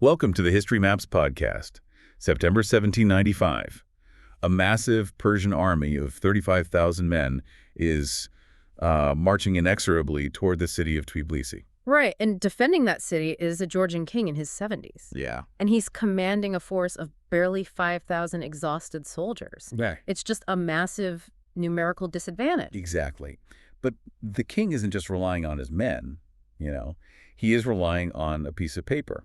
Welcome to the History Maps podcast. September 1795. A massive Persian army of 35,000 men is marching inexorably toward the city of Tbilisi. Right, and defending that city is a Georgian king in his 70s. Yeah. And he's commanding a force of barely 5,000 exhausted soldiers. Yeah. It's just a massive numerical disadvantage. Exactly. But the king isn't just relying on his men, He is relying on a piece of paper.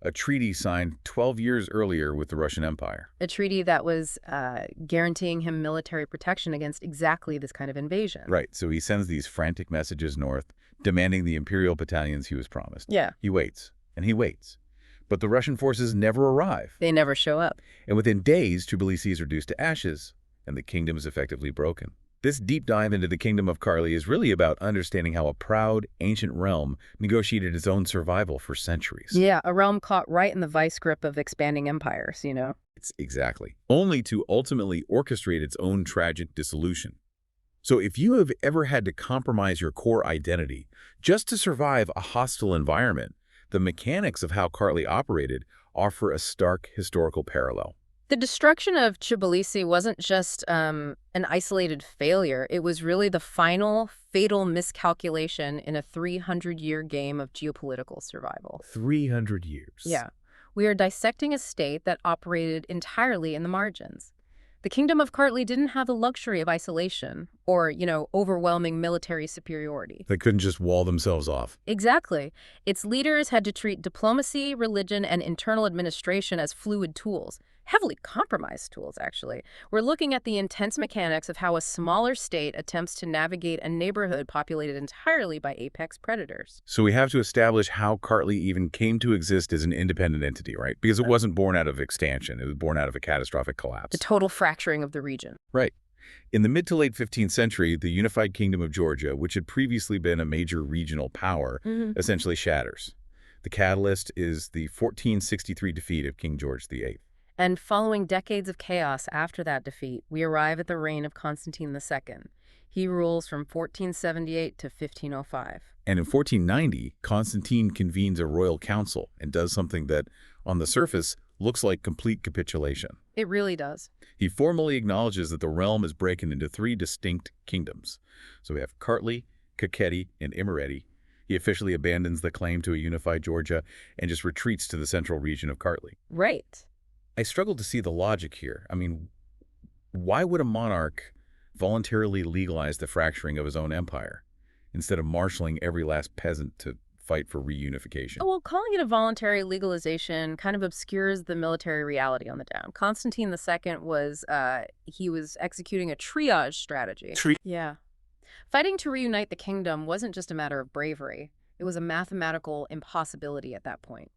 A treaty signed 12 years earlier with the Russian Empire. A treaty that was guaranteeing him military protection against exactly this kind of invasion. Right, so he sends these frantic messages north, demanding the imperial battalions he was promised. Yeah. He waits, and he waits. But the Russian forces never arrive. They never show up. And within days, Tbilisi is reduced to ashes, and the kingdom is effectively broken. This deep dive into the Kingdom of Kartli is really about understanding how a proud, ancient realm negotiated its own survival for centuries. Yeah, a realm caught right in the vice grip of expanding empires, It's exactly. Only to ultimately orchestrate its own tragic dissolution. So if you have ever had to compromise your core identity just to survive a hostile environment, the mechanics of how Kartli operated offer a stark historical parallel. The destruction of Tbilisi wasn't just an isolated failure. It was really the final, fatal miscalculation in a 300-year game of geopolitical survival. 300 years. Yeah. We are dissecting a state that operated entirely in the margins. The Kingdom of Kartli didn't have the luxury of isolation or, overwhelming military superiority. They couldn't just wall themselves off. Exactly. Its leaders had to treat diplomacy, religion, and internal administration as fluid tools. Heavily compromised tools, actually. We're looking at the intense mechanics of how a smaller state attempts to navigate a neighborhood populated entirely by apex predators. So we have to establish how Kartli even came to exist as an independent entity, right? Because it wasn't born out of expansion. It was born out of a catastrophic collapse. The total fracturing of the region. Right. In the mid to late 15th century, the unified Kingdom of Georgia, which had previously been a major regional power, essentially shatters. The catalyst is the 1463 defeat of King George VIII. And following decades of chaos after that defeat, we arrive at the reign of Constantine II. He rules from 1478 to 1505. And in 1490, Constantine convenes a royal council and does something that, on the surface, looks like complete capitulation. It really does. He formally acknowledges that the realm is broken into three distinct kingdoms. So we have Kartli, Kakheti, and Imereti. He officially abandons the claim to a unified Georgia and just retreats to the central region of Kartli. Right. I struggle to see the logic here. I mean, why would a monarch voluntarily legalize the fracturing of his own empire instead of marshaling every last peasant to fight for reunification? Well, calling it a voluntary legalization kind of obscures the military reality on the down. Constantine II was executing a triage strategy. Yeah. Fighting to reunite the kingdom wasn't just a matter of bravery. It was a mathematical impossibility at that point.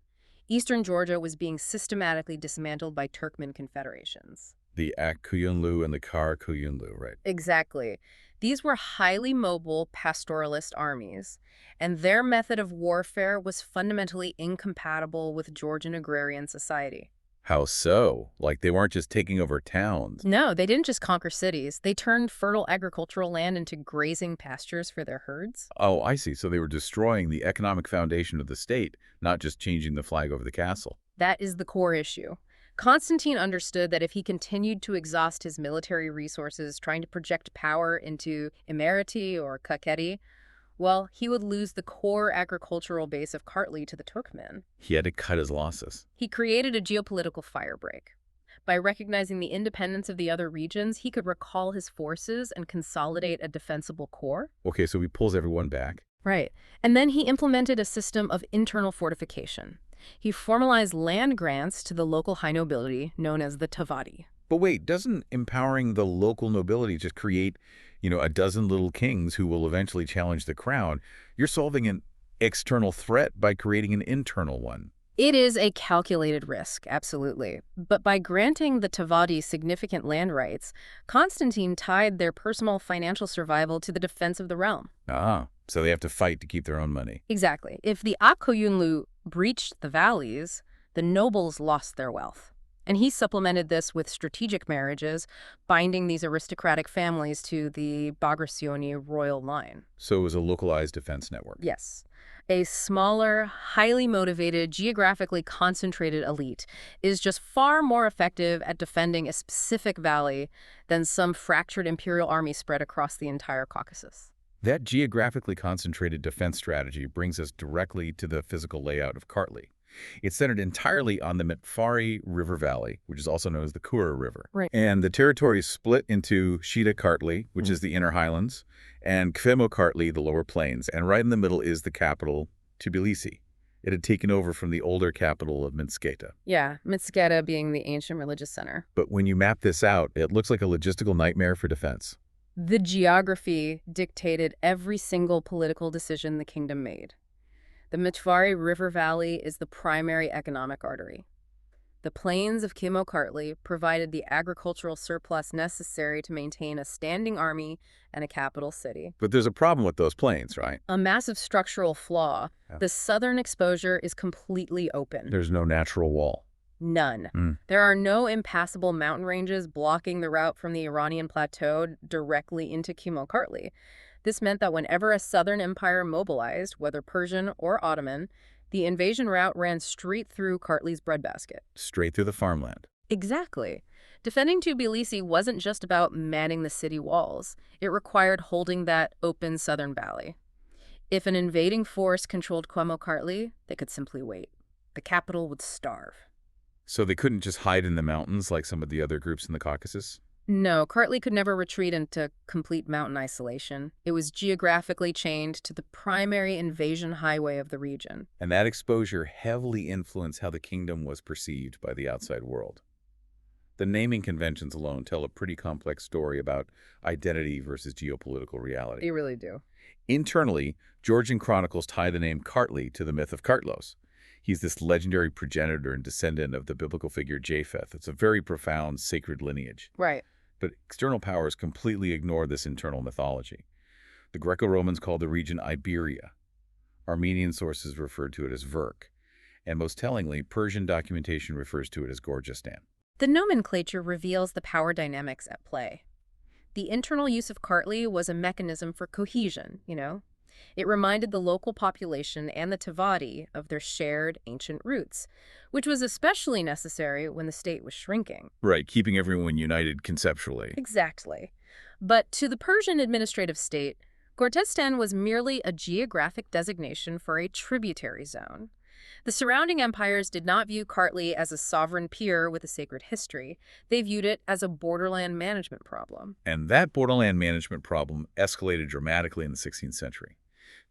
Eastern Georgia was being systematically dismantled by Turkmen confederations. The Ak-Kuyunlu and the Kar-Kuyunlu, right? Exactly. These were highly mobile pastoralist armies, and their method of warfare was fundamentally incompatible with Georgian agrarian society. How so? Like they weren't just taking over towns. No, they didn't just conquer cities. They turned fertile agricultural land into grazing pastures for their herds. Oh, I see. So they were destroying the economic foundation of the state, not just changing the flag over the castle. That is the core issue. Constantine understood that if he continued to exhaust his military resources trying to project power into Imereti or Kakheti, well, he would lose the core agricultural base of Kartli to the Turkmen. He had to cut his losses. He created a geopolitical firebreak. By recognizing the independence of the other regions, he could recall his forces and consolidate a defensible core. Okay, so he pulls everyone back. Right. And then he implemented a system of internal fortification. He formalized land grants to the local high nobility, known as the Tavadi. But wait, doesn't empowering the local nobility just create, a dozen little kings who will eventually challenge the crown? You're solving an external threat by creating an internal one. It is a calculated risk, absolutely. But by granting the Tavadi significant land rights, Constantine tied their personal financial survival to the defense of the realm. Ah, so they have to fight to keep their own money. Exactly. If the Ak-Kuyunlu breached the valleys, the nobles lost their wealth. And he supplemented this with strategic marriages, binding these aristocratic families to the Bagrationi royal line. So it was a localized defense network. Yes. A smaller, highly motivated, geographically concentrated elite is just far more effective at defending a specific valley than some fractured imperial army spread across the entire Caucasus. That geographically concentrated defense strategy brings us directly to the physical layout of Kartli. It's centered entirely on the Metfari River Valley, which is also known as the Kura River. Right. And the territory is split into Shida Kartli, which is the inner highlands, and Kfemo Kartli, the lower plains. And right in the middle is the capital, Tbilisi. It had taken over from the older capital of Minsketa. Yeah, Minsketa being the ancient religious center. But when you map this out, it looks like a logistical nightmare for defense. The geography dictated every single political decision the kingdom made. The Metfari River Valley is the primary economic artery. The plains of Kfemo Kartli provided the agricultural surplus necessary to maintain a standing army and a capital city. But there's a problem with those plains, right? A massive structural flaw. Yeah. The southern exposure is completely open. There's no natural wall. None. There are no impassable mountain ranges blocking the route from the Iranian plateau directly into Kfemo Kartli. This meant that whenever a southern empire mobilized, whether Persian or Ottoman, the invasion route ran straight through Kartli's breadbasket. Straight through the farmland. Exactly. Defending Tbilisi wasn't just about manning the city walls. It required holding that open southern valley. If an invading force controlled Kfemo Kartli, they could simply wait. The capital would starve. So they couldn't just hide in the mountains like some of the other groups in the Caucasus? No, Kartli could never retreat into complete mountain isolation. It was geographically chained to the primary invasion highway of the region. And that exposure heavily influenced how the kingdom was perceived by the outside world. The naming conventions alone tell a pretty complex story about identity versus geopolitical reality. They really do. Internally, Georgian chronicles tie the name Kartli to the myth of Kartlos. He's this legendary progenitor and descendant of the biblical figure Japheth. It's a very profound, sacred lineage. Right. But external powers completely ignore this internal mythology. The Greco-Romans called the region Iberia. Armenian sources referred to it as Verk. And most tellingly, Persian documentation refers to it as Gorgistan. The nomenclature reveals the power dynamics at play. The internal use of Kartli was a mechanism for cohesion, It reminded the local population and the Tavadi of their shared ancient roots, which was especially necessary when the state was shrinking. Right, keeping everyone united conceptually. Exactly. But to the Persian administrative state, Gorgistan was merely a geographic designation for a tributary zone. The surrounding empires did not view Kartli as a sovereign peer with a sacred history. They viewed it as a borderland management problem. And that borderland management problem escalated dramatically in the 16th century.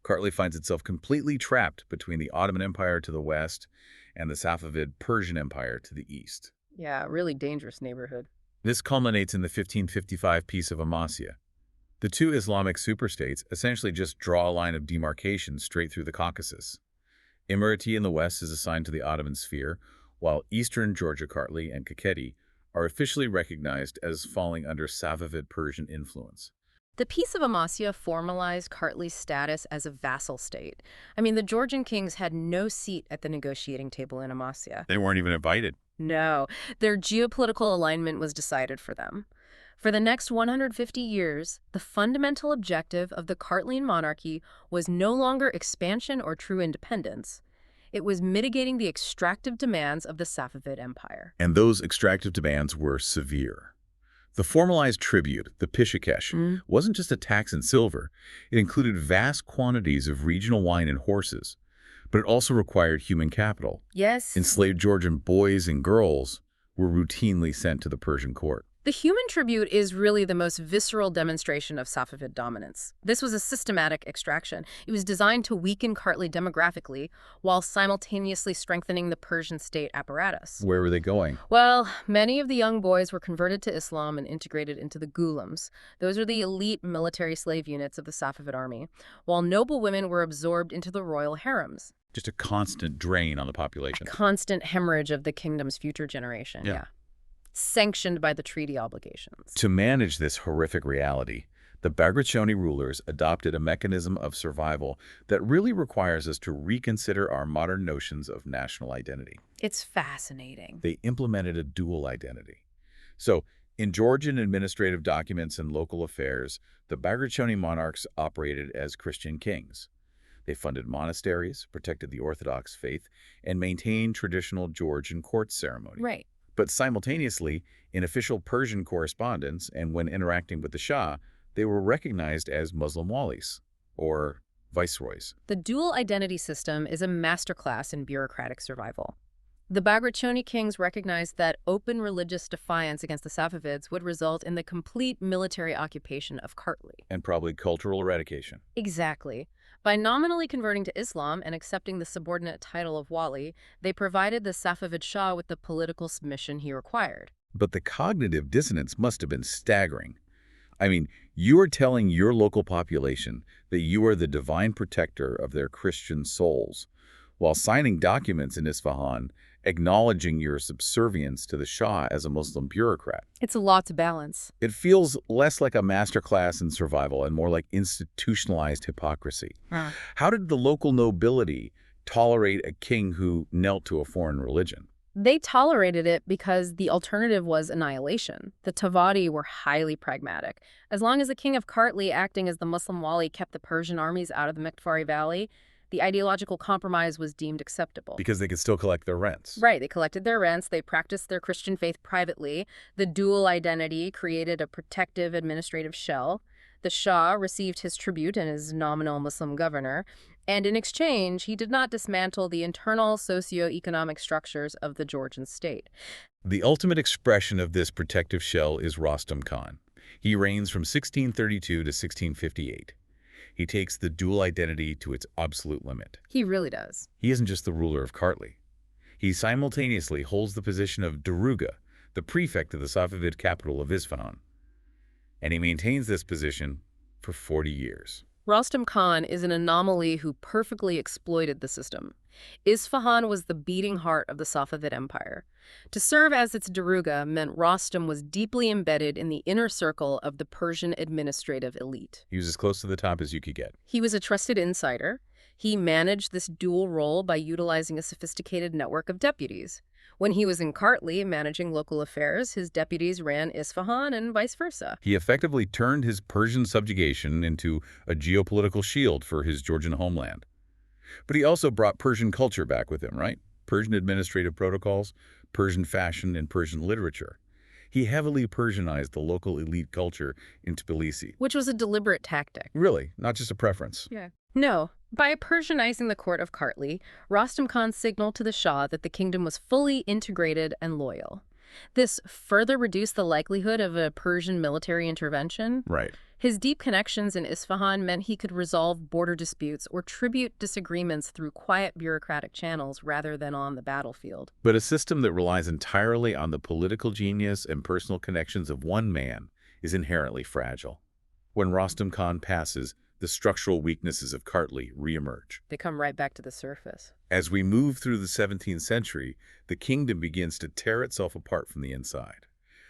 Kartli finds itself completely trapped between the Ottoman Empire to the west and the Safavid Persian Empire to the east. Yeah, really dangerous neighborhood. This culminates in the 1555 Peace of Amasya. The two Islamic superstates essentially just draw a line of demarcation straight through the Caucasus. Imereti in the west is assigned to the Ottoman sphere, while eastern Georgia Kartli and Kakheti are officially recognized as falling under Safavid Persian influence. The Peace of Amasya formalized Kartli's status as a vassal state. I mean, the Georgian kings had no seat at the negotiating table in Amasya. They weren't even invited. No, their geopolitical alignment was decided for them. For the next 150 years, the fundamental objective of the Kartlian monarchy was no longer expansion or true independence. It was mitigating the extractive demands of the Safavid Empire. And those extractive demands were severe. The formalized tribute, the pishikesh, wasn't just a tax in silver. It included vast quantities of regional wine and horses, but it also required human capital. Yes. Enslaved Georgian boys and girls were routinely sent to the Persian court. The human tribute is really the most visceral demonstration of Safavid dominance. This was a systematic extraction. It was designed to weaken Kartli demographically while simultaneously strengthening the Persian state apparatus. Where were they going? Well, many of the young boys were converted to Islam and integrated into the ghulams. Those are the elite military slave units of the Safavid army, while noble women were absorbed into the royal harems. Just a constant drain on the population. A constant hemorrhage of the kingdom's future generation, yeah. Sanctioned by the treaty obligations. To manage this horrific reality, The Bagrationi rulers adopted a mechanism of survival that really requires us to reconsider our modern notions of national identity. It's fascinating. They implemented a dual identity. So, in Georgian administrative documents and local affairs, the Bagrationi monarchs operated as Christian kings. They funded monasteries, protected the Orthodox faith, and maintained traditional Georgian court ceremony. Right. But simultaneously, in official Persian correspondence and when interacting with the Shah, they were recognized as Muslim walis, or viceroys. The dual identity system is a masterclass in bureaucratic survival. The Bagrationi kings recognized that open religious defiance against the Safavids would result in the complete military occupation of Kartli. And probably cultural eradication. Exactly. By nominally converting to Islam and accepting the subordinate title of wali, they provided the Safavid Shah with the political submission he required. But the cognitive dissonance must have been staggering. I mean, you are telling your local population that you are the divine protector of their Christian souls, while signing documents in Isfahan acknowledging your subservience to the Shah as a Muslim bureaucrat. It's a lot to balance. It feels less like a masterclass in survival and more like institutionalized hypocrisy. How did the local nobility tolerate a king who knelt to a foreign religion? They tolerated it because the alternative was annihilation. The Tawadi were highly pragmatic. As long as the king of Kartli, acting as the Muslim wali, kept the Persian armies out of the Mektvari Valley, the ideological compromise was deemed acceptable. Because they could still collect their rents. Right, they collected their rents, they practiced their Christian faith privately. The dual identity created a protective administrative shell. The Shah received his tribute and his nominal Muslim governor, and in exchange, he did not dismantle the internal socio-economic structures of the Georgian state. The ultimate expression of this protective shell is Rostam Khan. He reigns from 1632 to 1658. He takes the dual identity to its absolute limit. He really does. He isn't just the ruler of Kartli. He simultaneously holds the position of Daruga, the prefect of the Safavid capital of Isfahan. And he maintains this position for 40 years. Rostam Khan is an anomaly who perfectly exploited the system. Isfahan was the beating heart of the Safavid Empire. To serve as its Daruga meant Rostam was deeply embedded in the inner circle of the Persian administrative elite. He was as close to the top as you could get. He was a trusted insider. He managed this dual role by utilizing a sophisticated network of deputies. When he was in Kartli managing local affairs, his deputies ran Isfahan and vice versa. He effectively turned his Persian subjugation into a geopolitical shield for his Georgian homeland. But he also brought Persian culture back with him, right? Persian administrative protocols, Persian fashion, and Persian literature. He heavily Persianized the local elite culture in Tbilisi. Which was a deliberate tactic. Really, not just a preference. Yeah. No. By Persianizing the court of Kartli, Rostam Khan signaled to the Shah that the kingdom was fully integrated and loyal. This further reduced the likelihood of a Persian military intervention. Right. His deep connections in Isfahan meant he could resolve border disputes or tribute disagreements through quiet bureaucratic channels rather than on the battlefield. But a system that relies entirely on the political genius and personal connections of one man is inherently fragile. When Rostam Khan passes, the structural weaknesses of Kartli reemerge. They come right back to the surface. As we move through the 17th century, the kingdom begins to tear itself apart from the inside.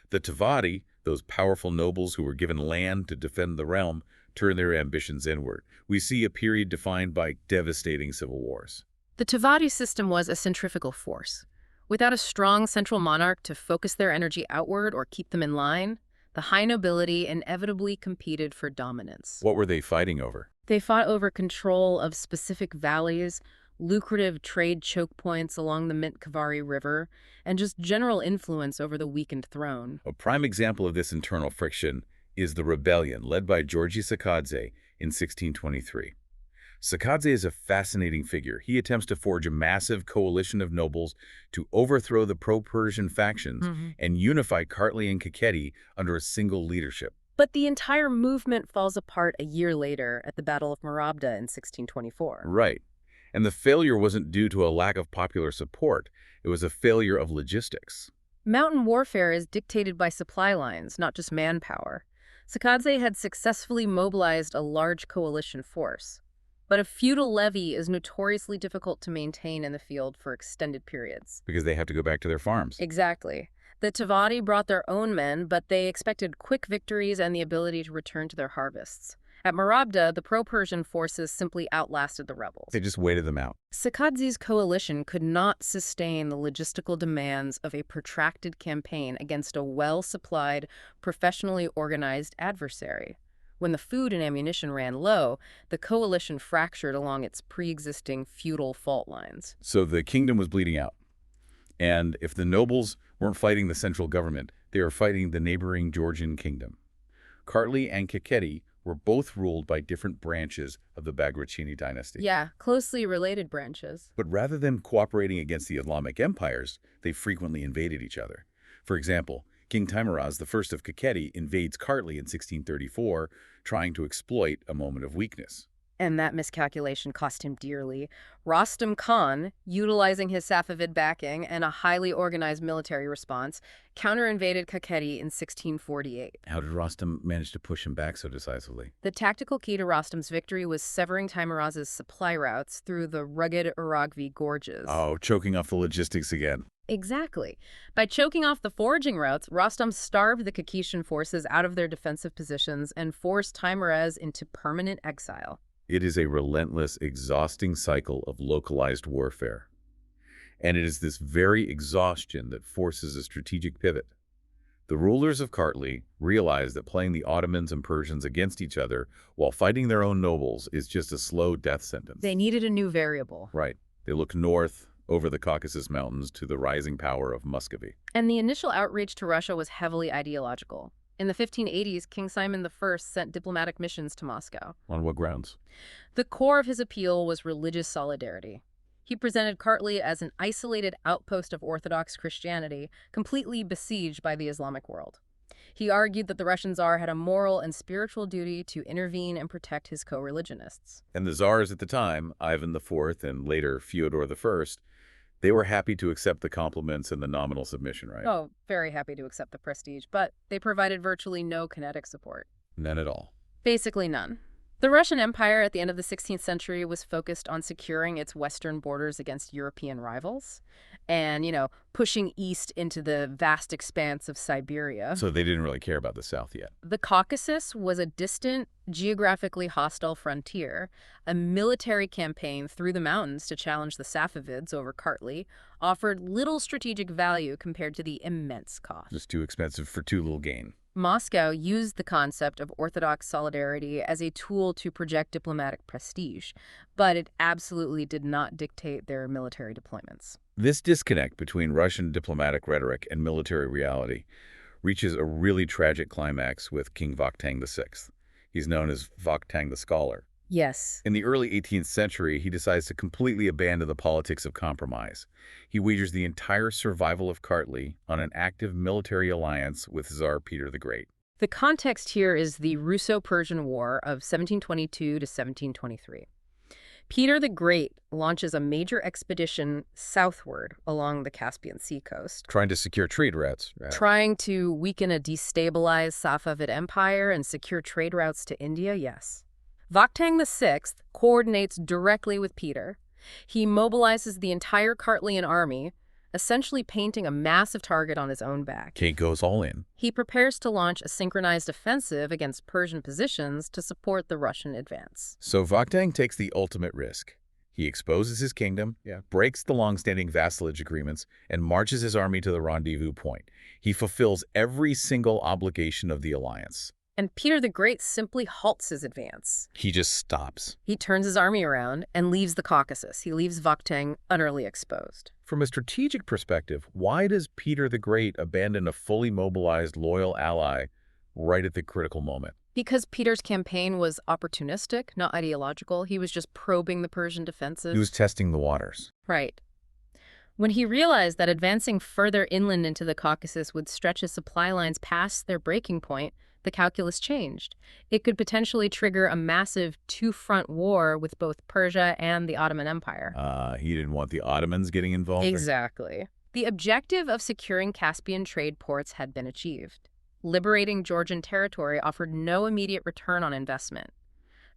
The Tawadi, those powerful nobles who were given land to defend the realm, turn their ambitions inward. We see a period defined by devastating civil wars. The Tawadi system was a centrifugal force. Without a strong central monarch to focus their energy outward or keep them in line, the high nobility inevitably competed for dominance. What were they fighting over? They fought over control of specific valleys, lucrative trade choke points along the Mint-Kavari River, and just general influence over the weakened throne. A prime example of this internal friction is the rebellion led by Georgi Sakadze in 1623. Sakadze is a fascinating figure. He attempts to forge a massive coalition of nobles to overthrow the pro-Persian factions and unify Kartli and Kakheti under a single leadership. But the entire movement falls apart a year later at the Battle of Marabda in 1624. Right. And the failure wasn't due to a lack of popular support. It was a failure of logistics. Mountain warfare is dictated by supply lines, not just manpower. Sakadze had successfully mobilized a large coalition force. But a feudal levy is notoriously difficult to maintain in the field for extended periods. Because they have to go back to their farms. Exactly. The Tavadi brought their own men, but they expected quick victories and the ability to return to their harvests. At Marabda, the pro-Persian forces simply outlasted the rebels. They just waited them out. Sakadzi's coalition could not sustain the logistical demands of a protracted campaign against a well-supplied, professionally organized adversary. When the food and ammunition ran low, the coalition fractured along its pre-existing feudal fault lines. So the kingdom was bleeding out. And if the nobles weren't fighting the central government, they were fighting the neighboring Georgian kingdom. Kartli and Kakheti were both ruled by different branches of the Bagrationi dynasty. Yeah, closely related branches. But rather than cooperating against the Islamic empires, they frequently invaded each other. For example, King Teimuraz I of Kakheti invades Kartli in 1634, trying to exploit a moment of weakness. And that miscalculation cost him dearly. Rostam Khan, utilizing his Safavid backing and a highly organized military response, counter-invaded Kakheti in 1648. How did Rostam manage to push him back so decisively? The tactical key to Rostam's victory was severing Teimuraz's supply routes through the rugged Uragvi gorges. Oh, choking off the logistics again. Exactly. By choking off the foraging routes, Rostam starved the Kakhetian forces out of their defensive positions and forced Teimuraz into permanent exile. It is a relentless, exhausting cycle of localized warfare. And it is this very exhaustion that forces a strategic pivot. The rulers of Kartli realized that playing the Ottomans and Persians against each other while fighting their own nobles is just a slow death sentence. They needed a new variable. Right. They look north, over the Caucasus Mountains, to the rising power of Muscovy. And the initial outreach to Russia was heavily ideological. In the 1580s, King Simon I sent diplomatic missions to Moscow. On what grounds? The core of his appeal was religious solidarity. He presented Kartli as an isolated outpost of Orthodox Christianity, completely besieged by the Islamic world. He argued that the Russian Tsar had a moral and spiritual duty to intervene and protect his co-religionists. And the Tsars at the time, Ivan IV and later Fyodor I, they were happy to accept the compliments and the nominal submission, right? Oh, very happy to accept the prestige, but they provided virtually no kinetic support. None at all. Basically none. The Russian Empire at the end of the 16th century was focused on securing its western borders against European rivals and, pushing east into the vast expanse of Siberia. So they didn't really care about the south yet. The Caucasus was a distant, geographically hostile frontier. A military campaign through the mountains to challenge the Safavids over Kartli offered little strategic value compared to the immense cost. Just too expensive for too little gain. Moscow used the concept of Orthodox solidarity as a tool to project diplomatic prestige, but it absolutely did not dictate their military deployments. This disconnect between Russian diplomatic rhetoric and military reality reaches a really tragic climax with King Vakhtang VI. He's known as Vakhtang the Scholar. Yes. In the early 18th century, he decides to completely abandon the politics of compromise. He wagers the entire survival of Kartli on an active military alliance with Tsar Peter the Great. The context here is the Russo-Persian War of 1722 to 1723. Peter the Great launches a major expedition southward along the Caspian Sea coast. Trying to secure trade routes. Trying to weaken a destabilized Safavid Empire and secure trade routes to India, yes. Vakhtang VI coordinates directly with Peter. He mobilizes the entire Kartlian army, essentially painting a massive target on his own back. He goes all in. He prepares to launch a synchronized offensive against Persian positions to support the Russian advance. So Vakhtang takes the ultimate risk. He exposes his kingdom, breaks the long-standing vassalage agreements, and marches his army to the rendezvous point. He fulfills every single obligation of the alliance. And Peter the Great simply halts his advance. He just stops. He turns his army around and leaves the Caucasus. He leaves Vakhtang utterly exposed. From a strategic perspective, why does Peter the Great abandon a fully mobilized, loyal ally right at the critical moment? Because Peter's campaign was opportunistic, not ideological. He was just probing the Persian defenses. He was testing the waters. Right. When he realized that advancing further inland into the Caucasus would stretch his supply lines past their breaking point, the calculus changed. It could potentially trigger a massive two-front war with both Persia and the Ottoman Empire. He didn't want the Ottomans getting involved? Exactly. The objective of securing Caspian trade ports had been achieved. Liberating Georgian territory offered no immediate return on investment.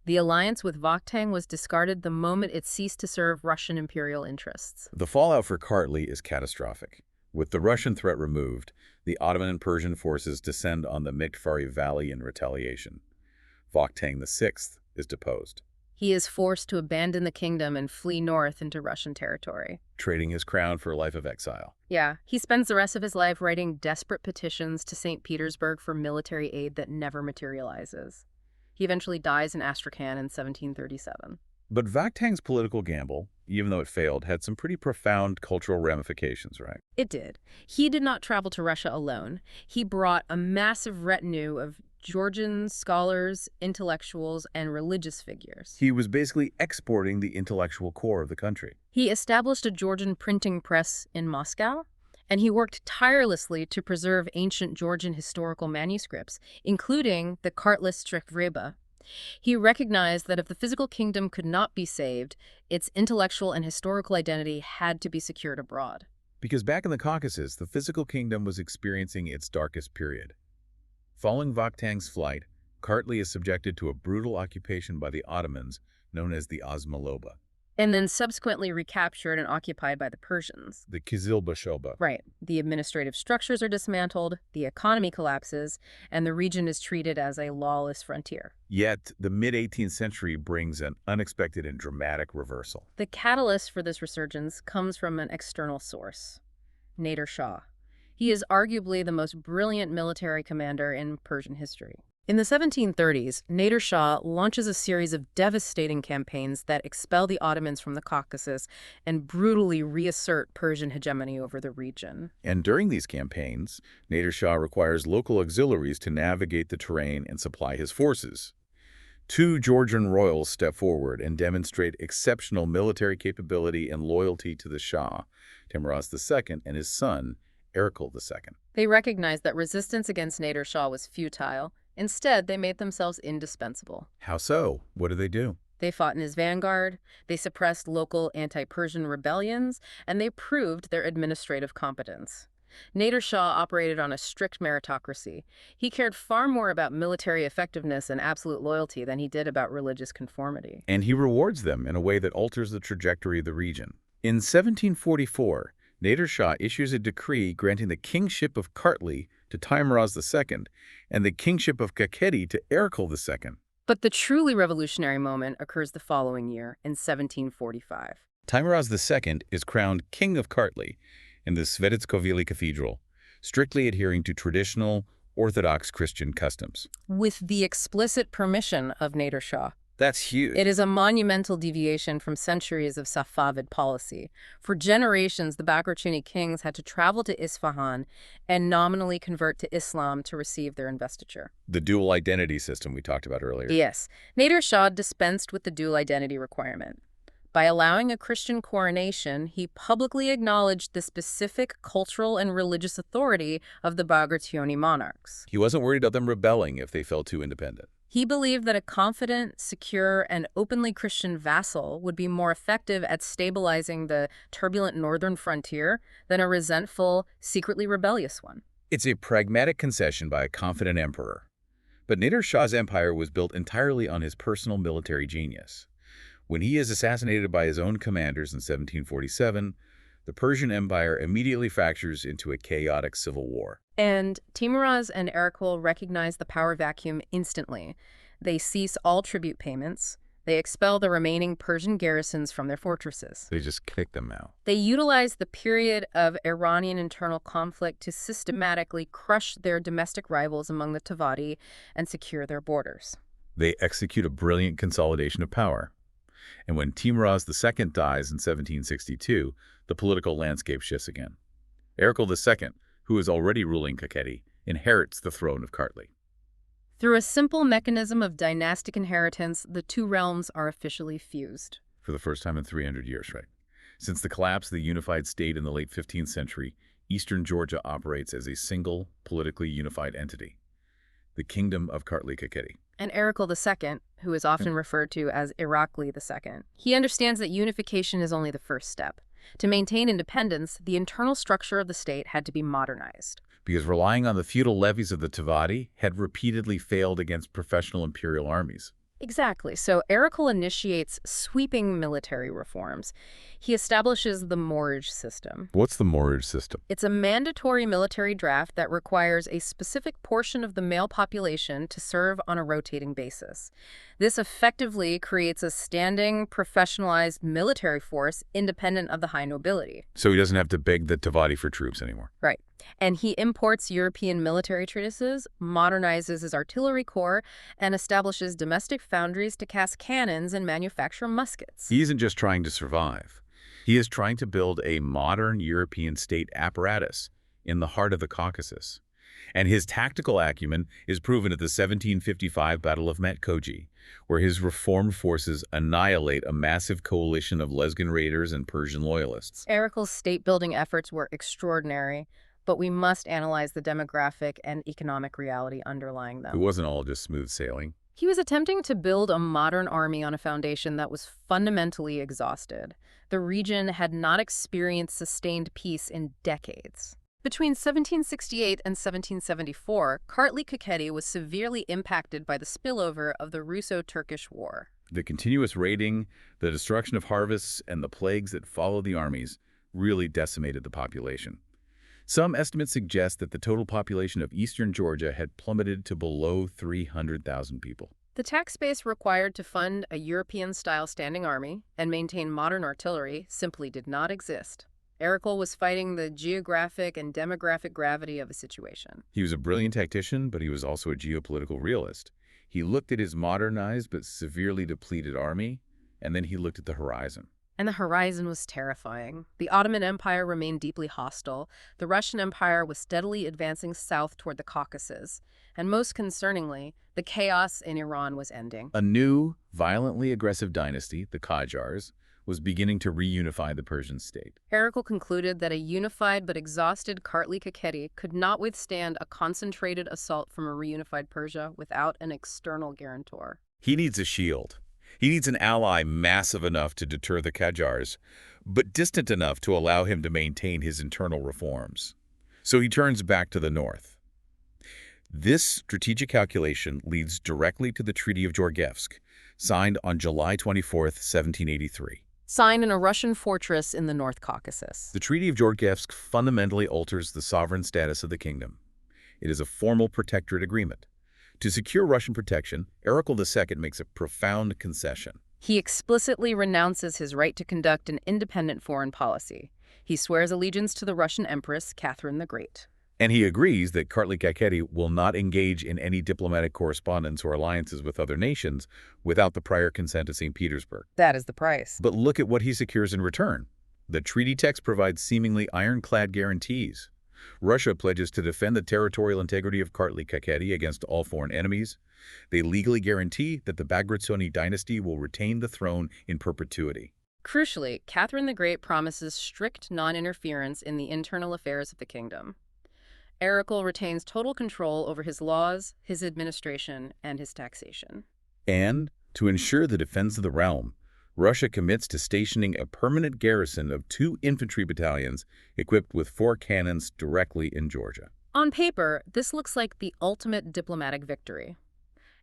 The alliance with Vakhtang was discarded the moment it ceased to serve Russian imperial interests. The fallout for Kartli is catastrophic. With the Russian threat removed, the Ottoman and Persian forces descend on the Miktfari Valley in retaliation. Vakhtang VI is deposed, He is forced to abandon the kingdom and flee north into Russian territory. trading his crown for a life of exile. Yeah, he spends the rest of his life writing desperate petitions to St. Petersburg for military aid that never materializes. He eventually dies in Astrakhan in 1737. But Vakhtang's political gamble, even though it failed, had some pretty profound cultural ramifications, right? It did. He did not travel to Russia alone. He brought a massive retinue of Georgian scholars, intellectuals, and religious figures. He was basically exporting the intellectual core of the country. He established a Georgian printing press in Moscow, and he worked tirelessly to preserve ancient Georgian historical manuscripts, including the Kartli-Kakheti. He recognized that if the physical kingdom could not be saved, its intellectual and historical identity had to be secured abroad. Because back in the Caucasus, the physical kingdom was experiencing its darkest period. Following Vakhtang's flight, Kartli is subjected to a brutal occupation by the Ottomans, known as the Osmaloba. And then subsequently recaptured and occupied by the Persians. The Kizilbash. Right. The administrative structures are dismantled, the economy collapses, and the region is treated as a lawless frontier. Yet, the mid-18th century brings an unexpected and dramatic reversal. The catalyst for this resurgence comes from an external source, Nader Shah. He is arguably the most brilliant military commander in Persian history. In the 1730s, Nader Shah launches a series of devastating campaigns that expel the Ottomans from the Caucasus and brutally reassert Persian hegemony over the region. And during these campaigns, Nader Shah requires local auxiliaries to navigate the terrain and supply his forces. Two Georgian royals step forward and demonstrate exceptional military capability and loyalty to the Shah, Teimuraz II and his son, Erekle II. They recognized that resistance against Nader Shah was futile. Instead, they made themselves indispensable. How so? What did they do? They fought in his vanguard, they suppressed local anti-Persian rebellions, and they proved their administrative competence. Nader Shah operated on a strict meritocracy. He cared far more about military effectiveness and absolute loyalty than he did about religious conformity. And he rewards them in a way that alters the trajectory of the region. In 1744, Nader Shah issues a decree granting the kingship of Kartli to Teimuraz II and the kingship of Kakheti to Erekle II. But the truly revolutionary moment occurs the following year, in 1745. Teimuraz II is crowned King of Kartli in the Svetitskovili Cathedral, strictly adhering to traditional Orthodox Christian customs. With the explicit permission of Nader Shah. That's huge. It is a monumental deviation from centuries of Safavid policy. For generations, the Bagrationi kings had to travel to Isfahan and nominally convert to Islam to receive their investiture. The dual identity system we talked about earlier. Yes. Nader Shah dispensed with the dual identity requirement. By allowing a Christian coronation, he publicly acknowledged the specific cultural and religious authority of the Bagrationi monarchs. He wasn't worried about them rebelling if they felt too independent. He believed that a confident, secure, and openly Christian vassal would be more effective at stabilizing the turbulent northern frontier than a resentful, secretly rebellious one. It's a pragmatic concession by a confident emperor. But Nader Shah's empire was built entirely on his personal military genius. When he is assassinated by his own commanders in 1747, the Persian Empire immediately fractures into a chaotic civil war. And Teimuraz and Erekle recognize the power vacuum instantly. They cease all tribute payments. They expel the remaining Persian garrisons from their fortresses. They just kick them out. They utilize the period of Iranian internal conflict to systematically crush their domestic rivals among the Tawadi and secure their borders. They execute a brilliant consolidation of power. And when Teimuraz II dies in 1762, the political landscape shifts again. Erekle II, who is already ruling Kakheti, inherits the throne of Kartli. Through a simple mechanism of dynastic inheritance, the two realms are officially fused. For the first time in 300 years, right? Since the collapse of the unified state in the late 15th century, Eastern Georgia operates as a single, politically unified entity, the Kingdom of Kartli-Kakheti. And Erekle II, who is often referred to as Erekle II, he understands that unification is only the first step. To maintain independence, the internal structure of the state had to be modernized. Because relying on the feudal levies of the Tawadi had repeatedly failed against professional imperial armies. Exactly. So Erekle initiates sweeping military reforms. He establishes the mortgage system. What's the mortgage system? It's a mandatory military draft that requires a specific portion of the male population to serve on a rotating basis. This effectively creates a standing, professionalized military force independent of the high nobility. So he doesn't have to beg the Tawadi for troops anymore. Right. And he imports European military treatises, modernizes his artillery corps, and establishes domestic foundries to cast cannons and manufacture muskets. He isn't just trying to survive. He is trying to build a modern European state apparatus in the heart of the Caucasus. And his tactical acumen is proven at the 1755 Battle of Krtsanisi, where his reformed forces annihilate a massive coalition of Lezgin raiders and Persian loyalists. Erekle's state-building efforts were extraordinary, but we must analyze the demographic and economic reality underlying them. It wasn't all just smooth sailing. He was attempting to build a modern army on a foundation that was fundamentally exhausted. The region had not experienced sustained peace in decades. Between 1768 and 1774, Kartli-Kakheti was severely impacted by the spillover of the Russo-Turkish War. The continuous raiding, the destruction of harvests, and the plagues that followed the armies really decimated the population. Some estimates suggest that the total population of eastern Georgia had plummeted to below 300,000 people. The tax base required to fund a European-style standing army and maintain modern artillery simply did not exist. Erekle was fighting the geographic and demographic gravity of the situation. He was a brilliant tactician, but he was also a geopolitical realist. He looked at his modernized but severely depleted army, and then he looked at the horizon. And the horizon was terrifying. The Ottoman Empire remained deeply hostile. The Russian Empire was steadily advancing south toward the Caucasus. And most concerningly, the chaos in Iran was ending. A new, violently aggressive dynasty, the Qajars, was beginning to reunify the Persian state. Erekle concluded that a unified but exhausted Kartli-Kakheti could not withstand a concentrated assault from a reunified Persia without an external guarantor. He needs a shield. He needs an ally massive enough to deter the Qajars, but distant enough to allow him to maintain his internal reforms. So he turns back to the north. This strategic calculation leads directly to the Treaty of Georgievsk, signed on July 24, 1783. Signed in a Russian fortress in the North Caucasus. The Treaty of Georgievsk fundamentally alters the sovereign status of the kingdom. It is a formal protectorate agreement. To secure Russian protection, Erekle II makes a profound concession. He explicitly renounces his right to conduct an independent foreign policy. He swears allegiance to the Russian Empress, Catherine the Great. And he agrees that Kartli-Kakheti will not engage in any diplomatic correspondence or alliances with other nations without the prior consent of St. Petersburg. That is the price. But look at what he secures in return. The treaty text provides seemingly ironclad guarantees. Russia pledges to defend the territorial integrity of Kartli-Kakheti against all foreign enemies. They legally guarantee that the Bagrationi dynasty will retain the throne in perpetuity. Crucially, Catherine the Great promises strict non-interference in the internal affairs of the kingdom. Erekle retains total control over his laws, his administration, and his taxation. And, to ensure the defense of the realm, Russia commits to stationing a permanent garrison of 2 infantry battalions equipped with 4 cannons directly in Georgia. On paper, this looks like the ultimate diplomatic victory.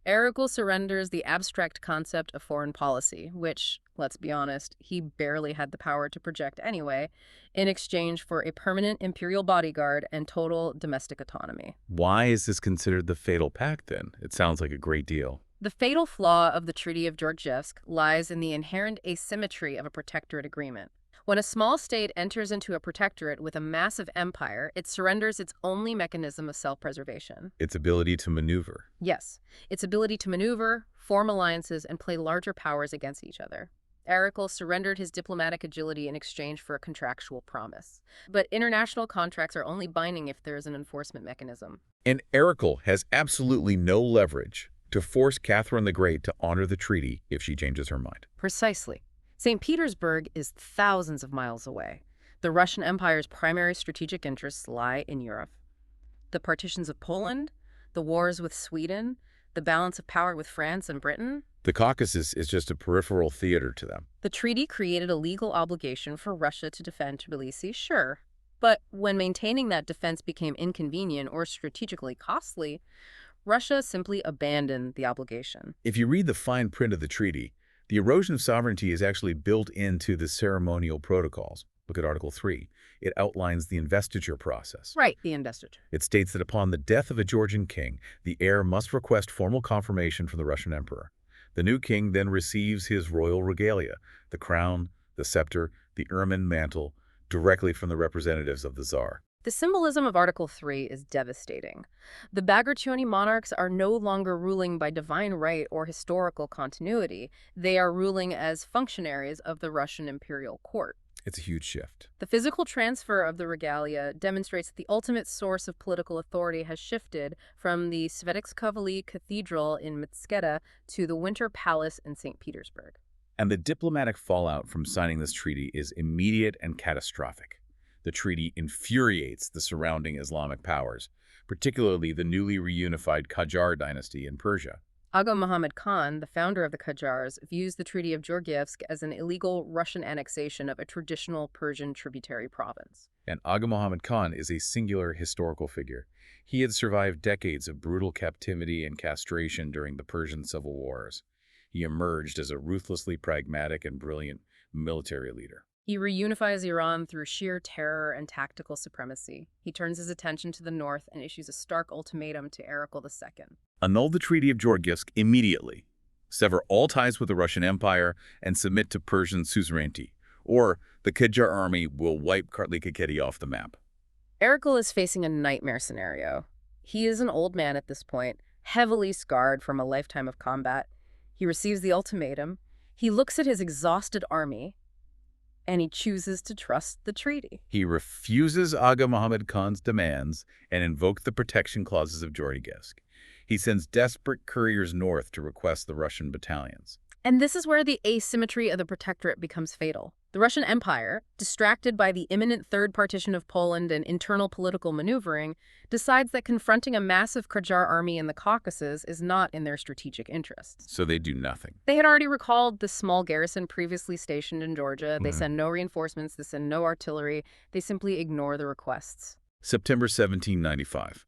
Erekle surrenders the abstract concept of foreign policy, which, let's be honest, he barely had the power to project anyway, in exchange for a permanent imperial bodyguard and total domestic autonomy. Why is this considered the fatal pact, then? It sounds like a great deal. The fatal flaw of the Treaty of Georgievsk lies in the inherent asymmetry of a protectorate agreement. When a small state enters into a protectorate with a massive empire, it surrenders its only mechanism of self-preservation. Its ability to maneuver. Yes, its ability to maneuver, form alliances, and play larger powers against each other. Erekle surrendered his diplomatic agility in exchange for a contractual promise. But international contracts are only binding if there is an enforcement mechanism. And Erekle has absolutely no leverage to force Catherine the Great to honor the treaty if she changes her mind. Precisely. St. Petersburg is thousands of miles away. The Russian Empire's primary strategic interests lie in Europe. The partitions of Poland, the wars with Sweden, the balance of power with France and Britain. The Caucasus is just a peripheral theater to them. The treaty created a legal obligation for Russia to defend Tbilisi, sure. But when maintaining that defense became inconvenient or strategically costly, Russia simply abandoned the obligation. If you read the fine print of the treaty, the erosion of sovereignty is actually built into the ceremonial protocols. Look at Article 3. It outlines the investiture process. Right, the investiture. It states that upon the death of a Georgian king, the heir must request formal confirmation from the Russian emperor. The new king then receives his royal regalia, the crown, the scepter, the ermine mantle, directly from the representatives of the Tsar. The symbolism of Article 3 is devastating. The Bagrationi monarchs are no longer ruling by divine right or historical continuity. They are ruling as functionaries of the Russian imperial court. It's a huge shift. The physical transfer of the regalia demonstrates that the ultimate source of political authority has shifted from the Svetskoye Cathedral in Mtsketa to the Winter Palace in St. Petersburg. And the diplomatic fallout from signing this treaty is immediate and catastrophic. The treaty infuriates the surrounding Islamic powers, particularly the newly reunified Qajar dynasty in Persia. Aga Muhammad Khan, the founder of the Qajars, views the Treaty of Georgievsk as an illegal Russian annexation of a traditional Persian tributary province. And Aga Muhammad Khan is a singular historical figure. He had survived decades of brutal captivity and castration during the Persian civil wars. He emerged as a ruthlessly pragmatic and brilliant military leader. He reunifies Iran through sheer terror and tactical supremacy. He turns his attention to the north and issues a stark ultimatum to Erekle II. Annul the Treaty of Georgievsk immediately. Sever all ties with the Russian Empire and submit to Persian suzerainty, or the Qajar army will wipe Kartli-Kakheti off the map. Erekle is facing a nightmare scenario. He is an old man at this point, heavily scarred from a lifetime of combat. He receives the ultimatum. He looks at his exhausted army, and he chooses to trust the treaty. He refuses Aga Muhammad Khan's demands and invokes the protection clauses of Georgievsk. He sends desperate couriers north to request the Russian battalions. And this is where the asymmetry of the protectorate becomes fatal. The Russian Empire, distracted by the imminent third partition of Poland and internal political maneuvering, decides that confronting a massive Qajar army in the Caucasus is not in their strategic interests. So they do nothing. They had already recalled the small garrison previously stationed in Georgia. They send no reinforcements. They send no artillery. They simply ignore the requests. September 1795.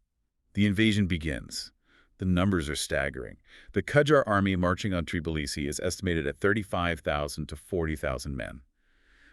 The invasion begins. The numbers are staggering. The Qajar army marching on Tbilisi is estimated at 35,000 to 40,000 men.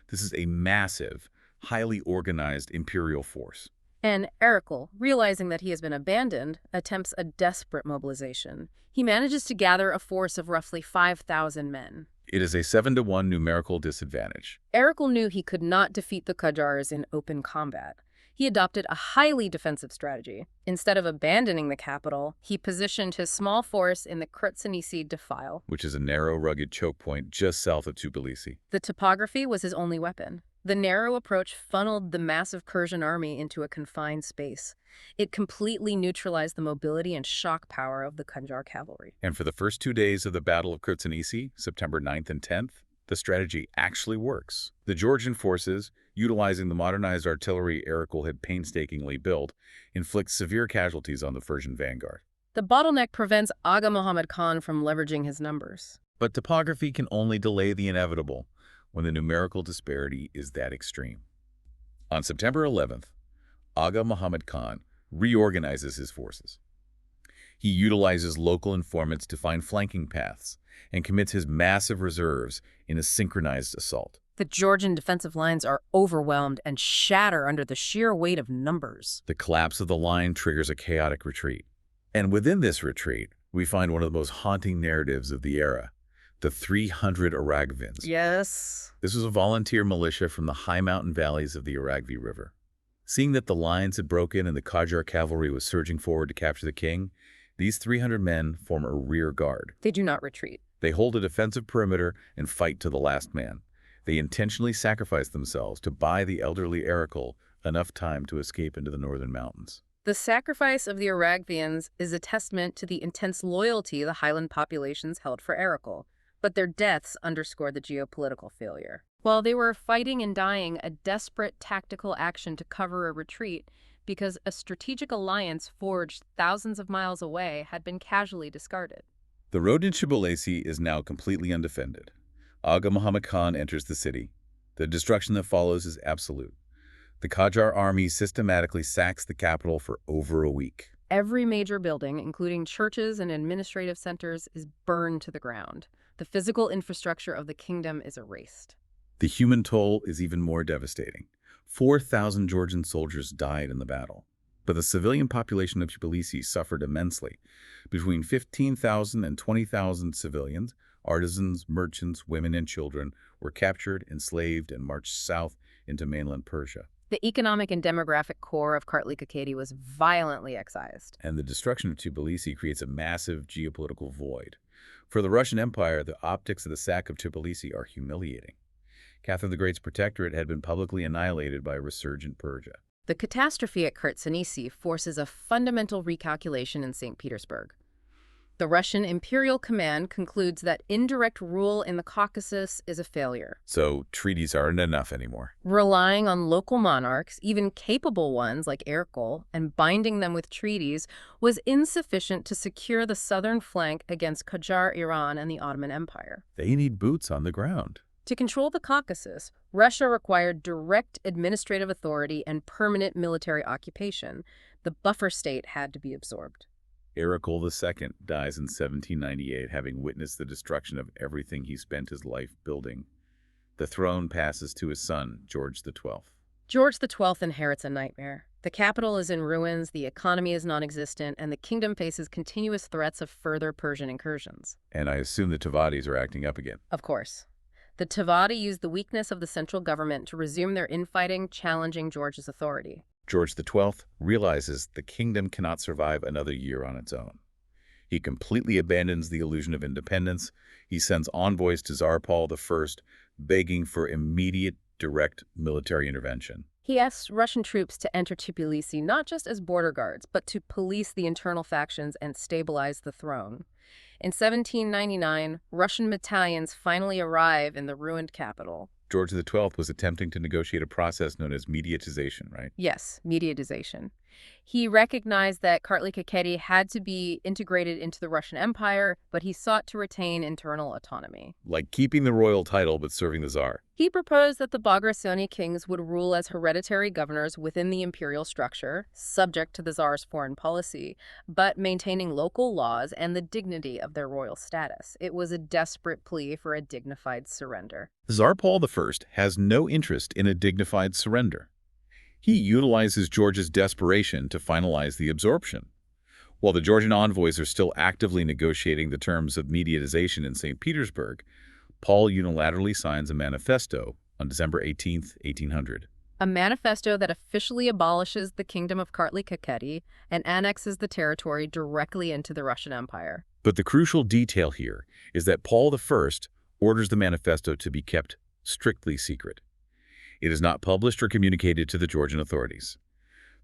This is a massive, highly organized imperial force. And Erekle, realizing that he has been abandoned, attempts a desperate mobilization. He manages to gather a force of roughly 5,000 men. It is a 7-to-1 numerical disadvantage. Erekle knew he could not defeat the Qajars in open combat. He adopted a highly defensive strategy. Instead of abandoning the capital, he positioned his small force in the Krtsanisi defile, which is a narrow, rugged choke point just south of Tbilisi. The topography was his only weapon. The narrow approach funneled the massive Persian army into a confined space. It completely neutralized the mobility and shock power of the Qajar cavalry. And for the first 2 days of the Battle of Krtsanisi, September 9th and 10th, the strategy actually works. The Georgian forces, utilizing the modernized artillery Erekle had painstakingly built, inflict severe casualties on the Persian vanguard. The bottleneck prevents Aga Muhammad Khan from leveraging his numbers. But topography can only delay the inevitable when the numerical disparity is that extreme. On September 11th, Aga Muhammad Khan reorganizes his forces. He utilizes local informants to find flanking paths and commits his massive reserves in a synchronized assault. The Georgian defensive lines are overwhelmed and shatter under the sheer weight of numbers. The collapse of the line triggers a chaotic retreat. And within this retreat, we find one of the most haunting narratives of the era, the 300 Aragvins. Yes. This was a volunteer militia from the high mountain valleys of the Aragvi River. Seeing that the lines had broken and the Qajar cavalry was surging forward to capture the king, these 300 men form a rear guard. They do not retreat. They hold a defensive perimeter and fight to the last man. They intentionally sacrifice themselves to buy the elderly Erekle enough time to escape into the northern mountains. The sacrifice of the Aragvians is a testament to the intense loyalty the highland populations held for Erekle, but their deaths underscore the geopolitical failure. While they were fighting and dying, a desperate tactical action to cover a retreat because a strategic alliance forged thousands of miles away had been casually discarded. The road in Tbilisi is now completely undefended. Aga Muhammad Khan enters the city. The destruction that follows is absolute. The Qajar army systematically sacks the capital for over a week. every major building, including churches and administrative centers, is burned to the ground. The physical infrastructure of the kingdom is erased. The human toll is even more devastating. 4,000 Georgian soldiers died in the battle. But the civilian population of Tbilisi suffered immensely. Between 15,000 and 20,000 civilians, artisans, merchants, women, and children were captured, enslaved, and marched south into mainland Persia. The economic and demographic core of Kartli-Kakheti was violently excised. And the destruction of Tbilisi creates a massive geopolitical void. For the Russian Empire, the optics of the sack of Tbilisi are humiliating. Catherine the Great's protectorate had been publicly annihilated by a resurgent Persia. The catastrophe at Krtsanisi forces a fundamental recalculation in St. Petersburg. The Russian imperial command concludes that indirect rule in the Caucasus is a failure. So treaties aren't enough anymore. Relying on local monarchs, even capable ones like Erekle, and binding them with treaties was insufficient to secure the southern flank against Qajar Iran and the Ottoman Empire. They need boots on the ground. To control the Caucasus, Russia required direct administrative authority and permanent military occupation. The buffer state had to be absorbed. Erekle II dies in 1798, having witnessed the destruction of everything he spent his life building. The throne passes to his son, George XII. George XII inherits a nightmare. The capital is in ruins, the economy is non-existent, and the kingdom faces continuous threats of further Persian incursions. And I assume the Tavadis are acting up again. Of course. The Tavadi used the weakness of the central government to resume their infighting, challenging George's authority. George XII realizes the kingdom cannot survive another year on its own. He completely abandons the illusion of independence. He sends envoys to Tsar Paul I, begging for immediate, direct military intervention. He asks Russian troops to enter Tbilisi not just as border guards, but to police the internal factions and stabilize the throne. In 1799, Russian battalions finally arrive in the ruined capital. George XII was attempting to negotiate a process known as mediatization, right? Yes, mediatization. He recognized that Kartli-Kakheti had to be integrated into the Russian Empire, but he sought to retain internal autonomy. Like keeping the royal title but serving the Tsar. He proposed that the Bagrationi kings would rule as hereditary governors within the imperial structure, subject to the Tsar's foreign policy, but maintaining local laws and the dignity of their royal status. It was a desperate plea for a dignified surrender. Tsar Paul I has no interest in a dignified surrender. He utilizes George's desperation to finalize the absorption. While the Georgian envoys are still actively negotiating the terms of mediatization in St. Petersburg, Paul unilaterally signs a manifesto on December 18, 1800. A manifesto that officially abolishes the Kingdom of Kartli-Kakheti and annexes the territory directly into the Russian Empire. But the crucial detail here is that Paul I orders the manifesto to be kept strictly secret. It is not published or communicated to the Georgian authorities.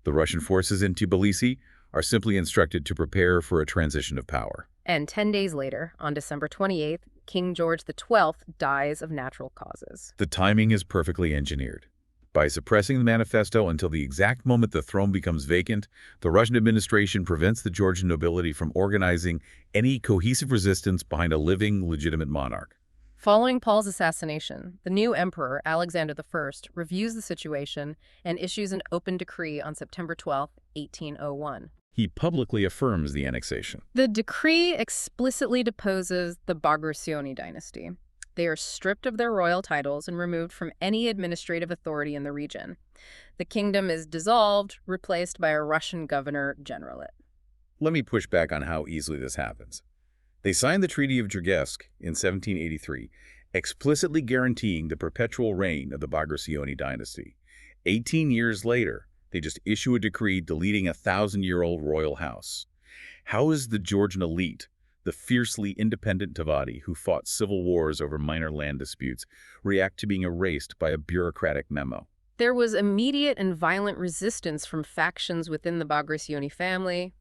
The Russian forces in Tbilisi are simply instructed to prepare for a transition of power. And 10 days later, on December 28th, King George XII dies of natural causes. The timing is perfectly engineered. By suppressing the manifesto until the exact moment the throne becomes vacant, the Russian administration prevents the Georgian nobility from organizing any cohesive resistance behind a living, legitimate monarch. Following Paul's assassination, the new emperor, Alexander I, reviews the situation and issues an open decree on September 12, 1801. He publicly affirms the annexation. The decree explicitly deposes the Bagrationi dynasty. They are stripped of their royal titles and removed from any administrative authority in the region. The kingdom is dissolved, replaced by a Russian governor-generalate. Let me push back on how easily this happens. They signed the Treaty of Gergesk in 1783, explicitly guaranteeing the perpetual reign of the Bagrationi dynasty. 18 years later, they just issue a decree deleting a 1,000-year-old royal house. How is the Georgian elite, the fiercely independent Tavadi who fought civil wars over minor land disputes, react to being erased by a bureaucratic memo? There was immediate and violent resistance from factions within the Bagrationi family.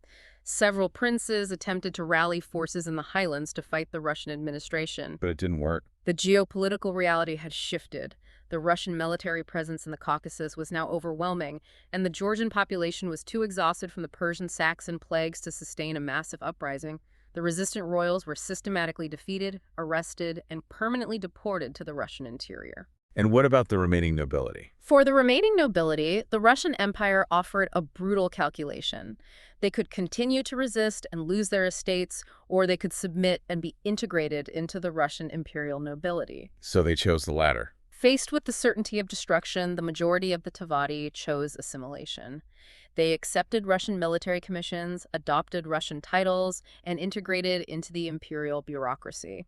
Several princes attempted to rally forces in the highlands to fight the Russian administration. But it didn't work. The geopolitical reality had shifted. The Russian military presence in the Caucasus was now overwhelming, and the Georgian population was too exhausted from the Persian-Saxon plagues to sustain a massive uprising. The resistant royals were systematically defeated, arrested, and permanently deported to the Russian interior. And what about the remaining nobility? For the remaining nobility, the Russian Empire offered a brutal calculation. They could continue to resist and lose their estates, or they could submit and be integrated into the Russian imperial nobility. So they chose the latter. Faced with the certainty of destruction, the majority of the Tavadi chose assimilation. They accepted Russian military commissions, adopted Russian titles, and integrated into the imperial bureaucracy.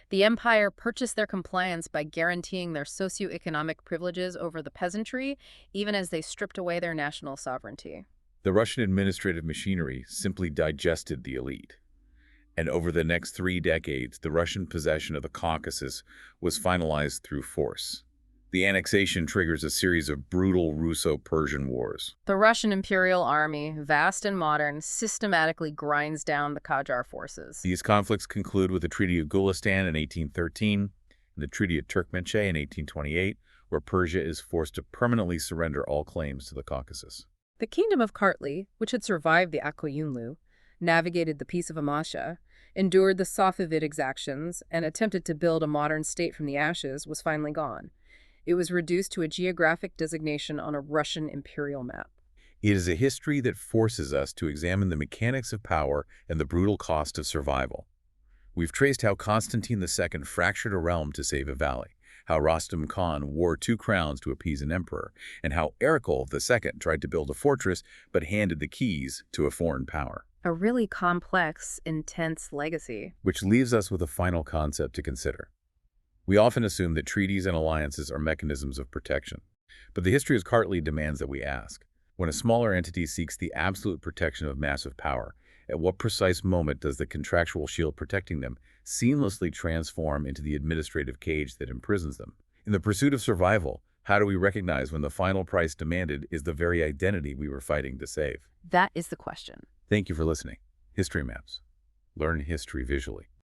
The empire purchased their compliance by guaranteeing their socioeconomic privileges over the peasantry, even as they stripped away their national sovereignty. The Russian administrative machinery simply digested the elite. And over the next 3 decades, the Russian possession of the Caucasus was finalized through force. The annexation triggers a series of brutal Russo-Persian wars. The Russian imperial army, vast and modern, systematically grinds down the Qajar forces. These conflicts conclude with the Treaty of Gulistan in 1813 and the Treaty of Turkmenchay in 1828, where Persia is forced to permanently surrender all claims to the Caucasus. The Kingdom of Kartli, which had survived the Akkoyunlu, navigated the Peace of Amasya, endured the Safavid exactions, and attempted to build a modern state from the ashes, was finally gone. It was reduced to a geographic designation on a Russian imperial map. It is a history that forces us to examine the mechanics of power and the brutal cost of survival. We've traced how Constantine II fractured a realm to save a valley, how Rostam Khan wore 2 crowns to appease an emperor, and how Erekle II tried to build a fortress but handed the keys to a foreign power. A really complex, intense legacy. Which leaves us with a final concept to consider. We often assume that treaties and alliances are mechanisms of protection. But the history of Kartli demands that we ask, when a smaller entity seeks the absolute protection of massive power, at what precise moment does the contractual shield protecting them seamlessly transform into the administrative cage that imprisons them? In the pursuit of survival, how do we recognize when the final price demanded is the very identity we were fighting to save? That is the question. Thank you for listening. History Maps. Learn history visually.